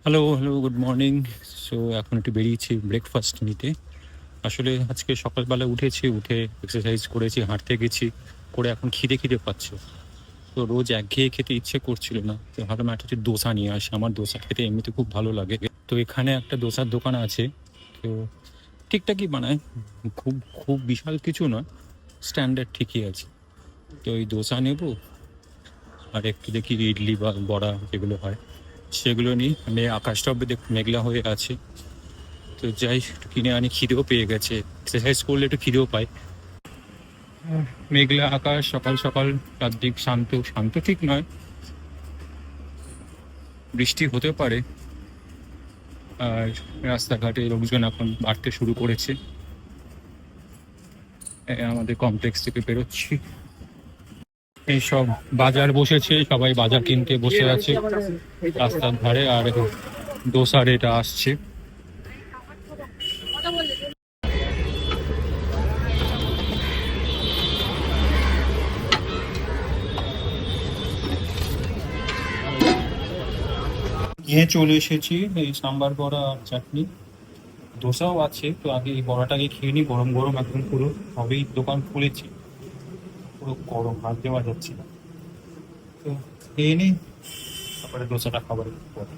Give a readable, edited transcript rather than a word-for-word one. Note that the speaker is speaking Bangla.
Hello, hello, good morning. So এখন একটু বেরিয়েছি ব্রেকফাস্ট নিতে। আসলে আজকে সকালবেলা উঠেছি, উঠে এক্সারসাইজ করেছি, হাঁটতে গেছি, করে এখন খিদে পাচ্ছে। তো রোজ একঘেয়ে খেতে ইচ্ছে করছিল না। তো ভাবলাম একটা হচ্ছে ডোসা নিয়ে আসি। আমার ডোসা খেতে এমনিতে খুব ভালো লাগে। তো এখানে একটা ডোসার দোকান আছে। তো ঠিকঠাকই বানায়। খুব, খুব বিশাল কিছু নয়। স্ট্যান্ডার্ড ঠিকই আছে। তো এই ডোসা নেবো, আর একটু দেখি ইডলি বা বড়া যেগুলো হয় সেগুলো নিই। মানে আকাশটাও দেখ মেঘলা হয়ে আছে। তো যাই একটু কিনে আনি, খিদেও পেয়ে গেছে। এক্সারসাইজ করলে একটু খিদেও পায়। মেঘলা আকাশ, সকাল সকাল, চারদিক শান্ত, শান্ত ঠিক নয়, বৃষ্টি হতে পারে। আর রাস্তাঘাটে লোকজন এখন বাড়তে শুরু করেছে। আমাদের কমপ্লেক্স থেকে বেরোচ্ছি। এইসব বাজার বসেছে, সবাই বাজার কিনতে বসে আছে রাস্তার ধারে। আর ডোসার এটা আসছে। নিয়ে চলে এসেছি এই সাম্বার বড়া আর চাটনি। ধোসাও আছে, তো আগে এই বড়াটাকে খেয়ে নিই। গরম গরম একদম পুরো, সবই দোকান খুলেছি, পুরো গরম, হাত দেওয়া যাচ্ছে না। তো খেয়ে নিই, তারপরে ডোসাটা খাবার পরে।